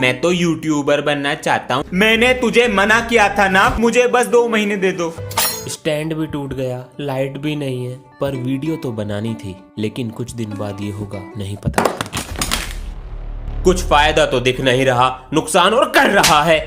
मैं तो यूट्यूबर बनना चाहता हूँ। मैंने तुझे मना किया था ना, मुझे बस 2 महीने दे दो। स्टैंड भी टूट गया, लाइट भी नहीं है, पर वीडियो तो बनानी थी। लेकिन कुछ दिन बाद ये होगा नहीं पता। कुछ फायदा तो दिख नहीं रहा, नुकसान और कर रहा है।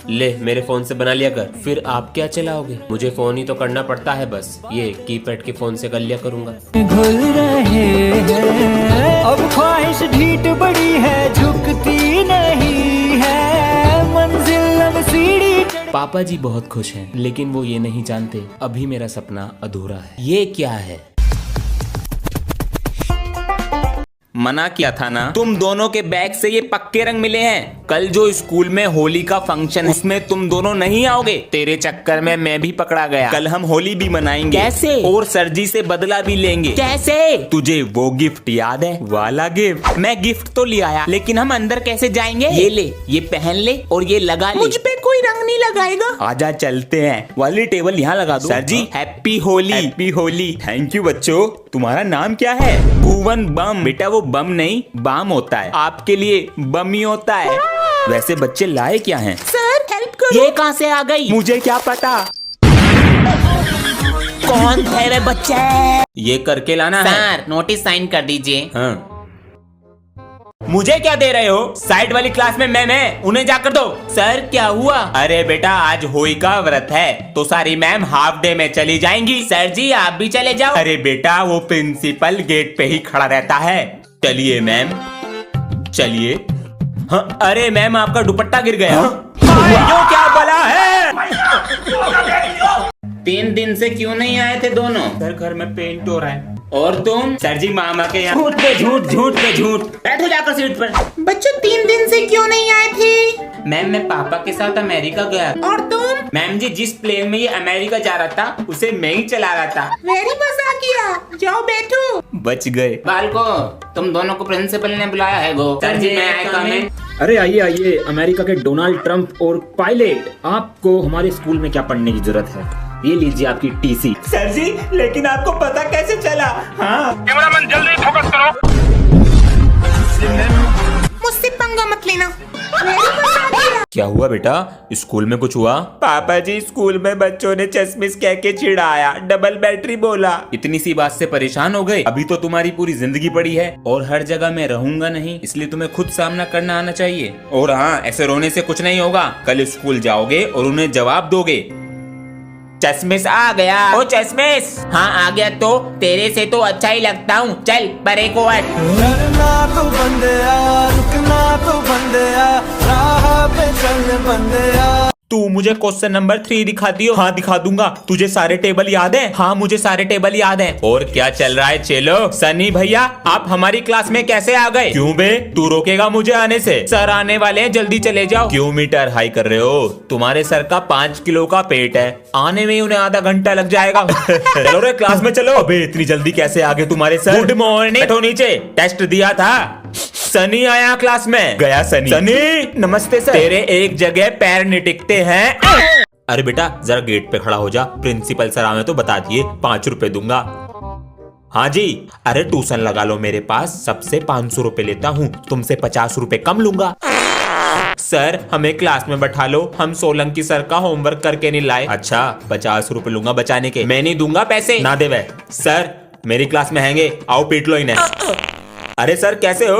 ले मेरे फोन से बना लिया कर। फिर आप क्या चलाओगे? मुझे फोन ही तो करना पड़ता है, बस ये कीपैड के फोन से कर लिया करूंगा। घुल रहे हैं अब ख्वाहिश ढीठ बड़ी है, झुकती नहीं है मंजिल अब सीढ़ी। पापा जी बहुत खुश हैं, लेकिन वो ये नहीं जानते अभी मेरा सपना अधूरा है। ये क्या है? मना किया था ना, तुम दोनों के बैग से ये पक्के रंग मिले हैं। कल जो स्कूल में होली का फंक्शन, उसमें तुम दोनों नहीं आओगे। तेरे चक्कर में मैं भी पकड़ा गया। कल हम होली भी मनाएंगे। कैसे? और सर जी से बदला भी लेंगे। कैसे? तुझे वो गिफ्ट याद है वाला गिफ्ट? मैं गिफ्ट तो ले आया, लेकिन हम अंदर कैसे जाएंगे? ये ले, ये पहन ले और ये लगा ले। मुझ पे कोई रंग नहीं लगाएगा। आजा चलते हैं, वाली टेबल यहाँ लगा दो। Sir ji happy Holi. Happy Holi. Thank you बच्चों। तुम्हारा नाम क्या है? भुवन बम। बेटा वो बम नहीं बाम होता है, आपके लिए बम ही होता है। वैसे बच्चे लाए क्या हैं? सर हेल्प करो। ये कहाँ से आ गई? मुझे क्या पता। कौन है वे बच्चे? ये करके लाना है। सर नोटिस साइन कर दीजिए। हाँ। मुझे क्या दे रहे हो? साइड वाली क्लास में मैम है, उन्हें जाकर दो। सर क्या हुआ? अरे बेटा आज होली का व्रत है, तो सारी मैम हाफ डे में चली जाएंगी। सर जी आप भी चले जाओ। अरे बेटा वो प्रिंसिपल गेट पे ही खड़ा रहता है। चलिए मैम चलिए। हाँ, अरे मैम आपका दुपट्टा गिर गया। यो क्या बला है? 3 दिन से क्यों नहीं आए थे दोनों? सर घर में पेंट हो रहा है। और तुम? सर जी मामा के यहाँ। झूठ पे झूठ, झूठ पे झूठ। बैठो जाकर सीट पर। बच्चों 3 दिन से क्यों नहीं आए थे? मैम मैं पापा के साथ अमेरिका गया। और तुम? मैम जी जिस प्लेन में ये अमेरिका जा रहा था, उसे मैं ही चला रहा था। वेरी मजा किया। जाओ बैठो। बच गए। बालको तुम दोनों को प्रिंसिपल ने बुलाया है गो। सर जी मैं आया कमें। अरे आइए आइए, अमेरिका के डोनाल्ड ट्रंप और पायलट, आपको हमारे स्कूल में क्या पढ़ने की जरूरत है? ये लीजिए आपकी टीसी। सर जी लेकिन आपको पता कैसे चला? हाँ कैमरामैन जल्दी फोकस करो। मुझसे पंगा मत लेना। वेरी मजा किया। क्या हुआ बेटा? स्कूल में कुछ हुआ? पापा जी स्कूल में बच्चों ने चश्मिश कह के चिढ़ाया, डबल बैटरी बोला। इतनी सी बात से परेशान हो गए? अभी तो तुम्हारी पूरी जिंदगी पड़ी है और हर जगह मैं रहूंगा नहीं, इसलिए तुम्हें खुद सामना करना आना चाहिए। और हाँ ऐसे रोने से कुछ नहीं होगा। कल स्कूल जाओगे और उन्हें जवाब दोगे। चश्मिश आ गया। ओ चश्मिश। हाँ आ गया तो तेरे से तो अच्छा ही लगता हूँ। चल परे को हट। लड़ना तो बंदया, रुकना तो बंदया, राह पे चल बंदया। तू मुझे क्वेश्चन नंबर 3 दिखा दियो। हाँ दिखा दूंगा। तुझे सारे टेबल याद है? हाँ मुझे सारे टेबल याद हैं। और क्या चल रहा है चलो? सनी भैया आप हमारी क्लास में कैसे आ गए? क्यों बे तू रोकेगा मुझे आने से? सर आने वाले हैं, जल्दी चले जाओ। क्यों मीटर हाई कर रहे हो? तुम्हारे सर का 5 किलो का पेट है, आने में उन्हें आधा घंटा लग जाएगा। चलो रे क्लास में चलो। अबे इतनी जल्दी कैसे आ गए तुम्हारे सर? Good morning. बैठो नीचे, टेस्ट दिया था। सनी आया क्लास में। गया सनी। सनी नमस्ते सर। तेरे एक जगह पैर नहीं टिकते हैं। अरे बेटा जरा गेट पे खड़ा हो जा, प्रिंसिपल सर आवे तो बता दिए, 5 रुपए दूंगा। हाँ जी। अरे ट्यूशन लगा लो मेरे पास, सबसे 500 रुपए लेता हूँ, तुमसे 50 रुपए कम लूंगा। सर हमें क्लास में बैठा लो, हम सोलंकी सर का होमवर्क करके नहीं लाए। अच्छा 50 रुपए लूंगा बचाने के। मैं नहीं दूंगा पैसे। ना दे वे। सर मेरी क्लास में हैंगे, आओ पीट लो इन्हें। अरे सर कैसे हो?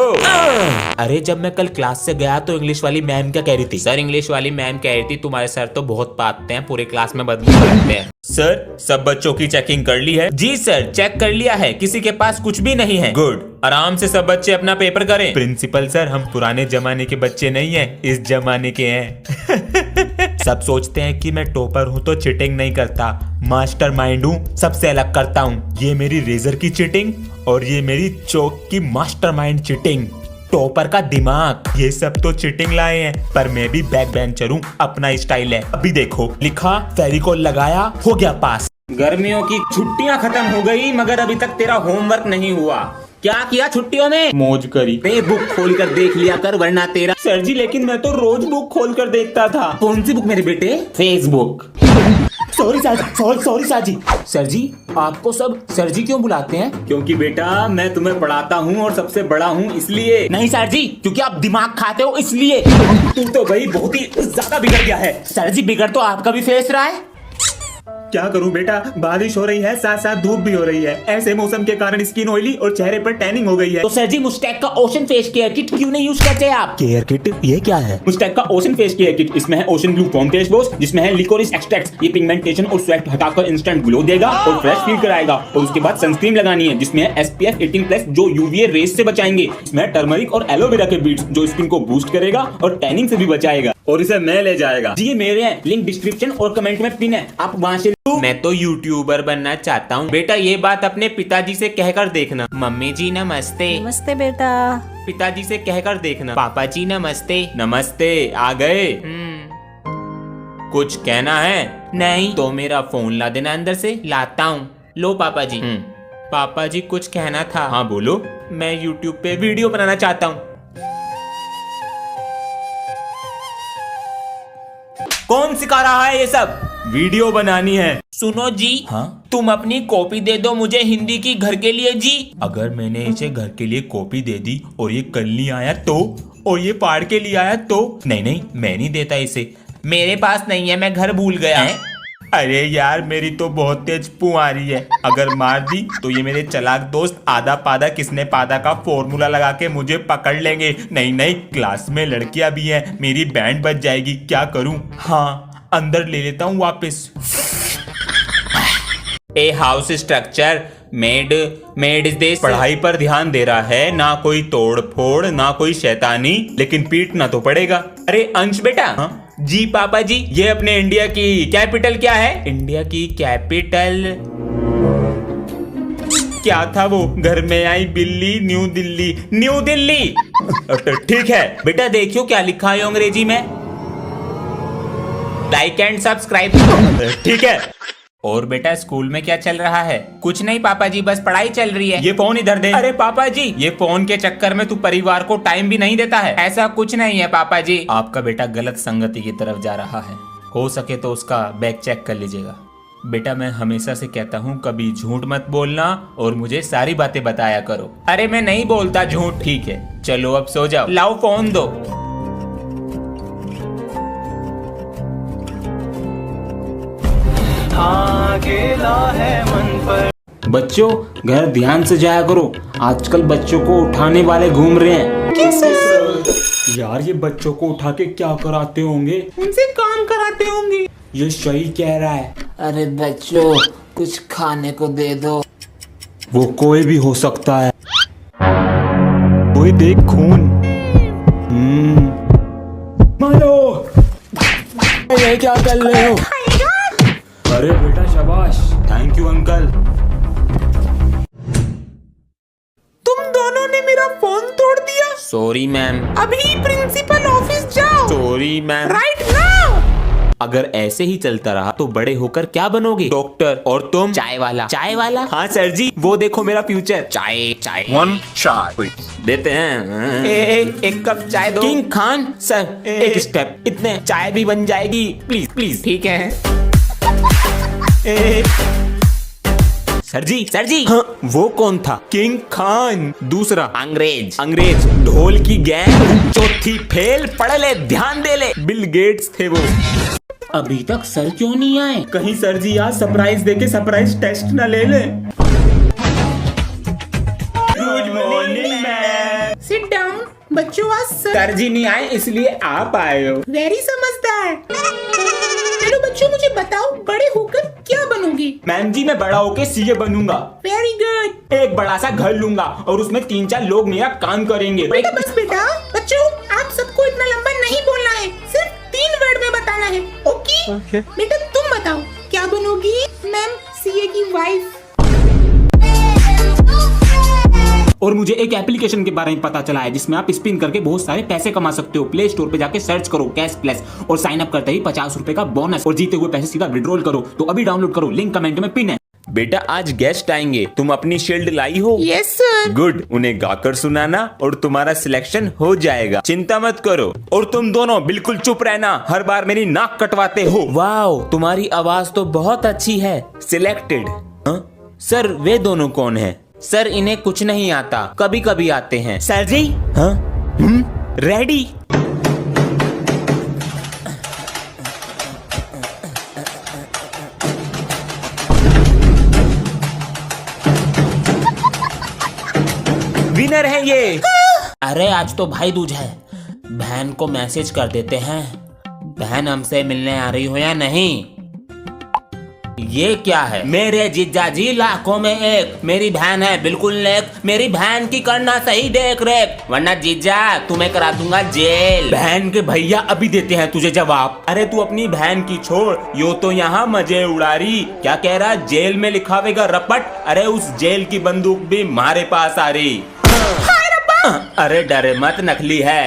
अरे जब मैं कल क्लास से गया तो इंग्लिश वाली मैम क्या कह रही थी? सर इंग्लिश वाली मैम कह रही थी तुम्हारे सर तो बहुत पाते हैं, पूरे क्लास में बदबू करते हैं। सर सब बच्चों की चेकिंग कर ली है? जी सर चेक कर लिया है, किसी के पास कुछ भी नहीं है। गुड, आराम से सब बच्चे अपना पेपर करें। प्रिंसिपल सर हम पुराने जमाने के बच्चे नहीं हैं, इस जमाने के हैं। सब सोचते हैं कि मैं टॉपर हूँ तो चीटिंग नहीं करता, मास्टरमाइंड हूँ, सबसे अलग करता हूँ। ये मेरी रेजर की चीटिंग और ये मेरी चौक की मास्टरमाइंड चीटिंग। टॉपर का दिमाग, ये सब तो चीटिंग लाए हैं, पर मैं भी बैक बेंचर हूँ, अपना स्टाइल है। अभी देखो लिखा, फेविकोल लगाया, हो गया पास। गर्मियों की छुट्टियां खत्म हो गई मगर अभी तक तेरा होमवर्क नहीं हुआ। क्या किया छुट्टियों में? मौज करी। बुक खोल कर देख लिया कर वरना तेरा। सर जी लेकिन मैं तो रोज बुक खोल कर देखता था। कौन सी बुक मेरे बेटे? फेसबुक। सॉरी सर जी। सर जी, आपको सब सर जी क्यों बुलाते हैं? क्योंकि बेटा मैं तुम्हें पढ़ाता हूँ और सबसे बड़ा हूँ इसलिए। नहीं सर जी, क्योंकि आप दिमाग खाते हो इसलिए। तू तो भाई बहुत ही ज्यादा बिगड़ गया है। सर जी, बिगड़ तो आपका भी फेस रहा है। क्या करूं बेटा, बारिश हो रही है, साथ साथ धूप भी हो रही है। ऐसे मौसम के कारण स्किन ऑयली और चेहरे पर टैनिंग हो गई है। तो सर जी, मुस्टैक का ओशन फेस केयर किट क्यों नहीं यूज करते आप? केयर किट, ये क्या है? मुस्टैक का ओशन फेस केयर किट, इसमें है ocean blue foam face wash, जिसमें है लिकोरिस एक्सट्रैक्ट। ये पिगमेंटेशन और स्वेट हटाकर इंस्टेंट ग्लो देगा और फ्रेश फील कराएगा। और उसके बाद सनस्क्रीन लगानी है, जिसमें है SPF 18+ जो यूवीए रेस से बचाएंगे। इसमें टर्मरिक और एलोवेरा के बीट्स जो स्किन को बूस्ट करेगा और टैनिंग से भी बचाएगा। और इसे मैं ले जाएगा जी, ये मेरे हैं। लिंक डिस्क्रिप्शन और कमेंट में पिन है, आप वहाँ से। मैं तो यूट्यूबर बनना चाहता हूँ। बेटा ये बात अपने पिताजी से कहकर देखना। मम्मी जी नमस्ते। नमस्ते बेटा। पिताजी से कहकर देखना। पापा जी नमस्ते। नमस्ते, आ गए? कुछ कहना है? नहीं तो मेरा फोन ला देना अंदर से। लाता हूँ। लो पापा जी। पापा जी कुछ कहना था। हाँ बोलो। मैं यूट्यूब पे वीडियो बनाना चाहता हूँ। कौन सिखा रहा है ये सब? वीडियो बनानी है। सुनो जी। हाँ? तुम अपनी कॉपी दे दो मुझे हिंदी की घर के लिए जी। अगर मैंने इसे घर के लिए कॉपी दे दी और ये कल नहीं आया तो, और ये पहाड़ के लिए आया तो? नहीं, मैं नहीं देता इसे। मेरे पास नहीं है, मैं घर भूल गया। अरे यार, मेरी तो बहुत तेज पू आ रही है। अगर मार दी तो ये मेरे चालाक दोस्त आधा पादा किसने पादा का फॉर्मूला लगा के मुझे पकड़ लेंगे। नहीं, क्लास में लड़कियां भी हैं, मेरी बैंड बज जाएगी। क्या करूं? हाँ, अंदर ले लेता हूं वापस। A house structure made is this. पढ़ाई पर ध्यान दे रहा है, ना कोई तोड़ फोड़, ना कोई शैतानी, लेकिन पीटना तो पड़ेगा। अरे अंश बेटा। हाँ? जी पापा जी, ये अपने इंडिया की कैपिटल क्या है? इंडिया की कैपिटल क्या था वो? घर में आई बिल्ली, न्यू दिल्ली। ठीक है बेटा, देखियो क्या लिखा है अंग्रेजी में। Like and subscribe. ठीक है। और बेटा स्कूल में क्या चल रहा है? कुछ नहीं पापा जी, बस पढ़ाई चल रही है। ये फोन इधर दे। अरे पापा जी, ये फोन के चक्कर में तू परिवार को टाइम भी नहीं देता है। ऐसा कुछ नहीं है पापा जी। आपका बेटा गलत संगति की तरफ जा रहा है। हो सके तो उसका बैग चेक कर लीजिएगा। बेटा मैं हमेशा से कहता हूँ, कभी झूठ मत बोलना और मुझे सारी बातें बताया करो। अरे मैं नहीं बोलता झूठ। ठीक है, चलो अब सो जाओ। लाओ फोन दो। अकेला है मन पर। बच्चों घर ध्यान से जाया करो, आजकल बच्चों को उठाने वाले घूम रहे हैं। यार ये बच्चों को उठा के क्या कराते होंगे? उनसे काम कराते होंगे। ये सही कह रहा है। अरे बच्चों कुछ खाने को दे दो। वो कोई भी हो सकता है। कोई देख खून। मारो। ये क्या कर रहे हो? अरे बेटा शाबाश, थैंक यू अंकल। तुम दोनों ने मेरा फोन तोड़ दिया। Sorry ma'am. अभी प्रिंसिपल ऑफिस जाओ। Sorry ma'am. Right now. अगर ऐसे ही चलता रहा तो बड़े होकर क्या बनोगे? डॉक्टर। और तुम? चाय वाला। हाँ सर जी, वो देखो मेरा फ्यूचर। चाय। 1 shot, please. देते हैं। एक कप चाय दो। किंग खान सर, एक स्टेप। इतने चाय भी बन जाएगी। प्लीज। ठीक है। सर जी। हाँ, वो कौन था? किंग खान। दूसरा अंग्रेज। ढोल की गैंग। चौथी फेल। पढ़ ले, ध्यान दे ले। बिल गेट्स थे वो। अभी तक सर क्यों नहीं आए? कहीं सर जी आज सरप्राइज देके सरप्राइज टेस्ट न ले ले। Good morning ma'am. Sit down. बच्चों आज सर जी नहीं आए इसलिए आप आए हो। वेरी समझदार। चलो बच्चों मुझे बताओ, बड़े होकर क्या बनोगे? मैम जी मैं बड़ा होके सीए बनूंगा। Very good. एक बड़ा सा घर लूंगा और उसमें 3-4 लोग मेरा काम करेंगे। बेटा बच्चों आप सबको इतना लंबा नहीं बोलना है, सिर्फ 3 वर्ड में बताना है। ओके? बेटा तुम बताओ क्या बनोगी? मैम सीए की वाइफ। और मुझे एक एप्लीकेशन के बारे में पता चला है जिसमें आप स्पिन करके बहुत सारे पैसे कमा सकते हो। प्ले स्टोर पे जाके सर्च करो कैश प्लस और साइन अप करते ही 50 रुपए का बोनस और जीते हुए पैसे सीधा विड्रॉल करो। तो अभी डाउनलोड करो, लिंक कमेंट में पिन है। बेटा आज गेस्ट आएंगे, तुम अपनी शील्ड लाई हो? Yes sir. गुड, उन्हें गाकर सुनाना और तुम्हारा सिलेक्शन हो जाएगा, चिंता मत करो। और तुम दोनों बिल्कुल चुप रहना, हर बार मेरी नाक कटवाते हो। वाओ, तुम्हारी आवाज तो बहुत अच्छी है। सिलेक्टेड। सर वे दोनों कौन हैं? सर इन्हें कुछ नहीं आता, कभी कभी आते हैं। सर जी, हाँ, रेडी। विनर है ये। अरे आज तो भाई दूज है, बहन को मैसेज कर देते हैं। बहन हमसे मिलने आ रही हो या नहीं? ये क्या है? मेरे जीजा जी लाखों में एक, मेरी बहन है बिल्कुल नेक, मेरी बहन की करना सही देख रेख, वरना जीजा तुम्हें करा दूंगा जेल। बहन के भैया अभी देते हैं तुझे जवाब। अरे तू अपनी बहन की छोड़, यो तो यहाँ मजे उड़ा रही। क्या कह रहा? जेल में लिखावेगा रपट। अरे उस जेल की बंदूक भी हमारे पास आ रही। अरे डरे मत, नकली है।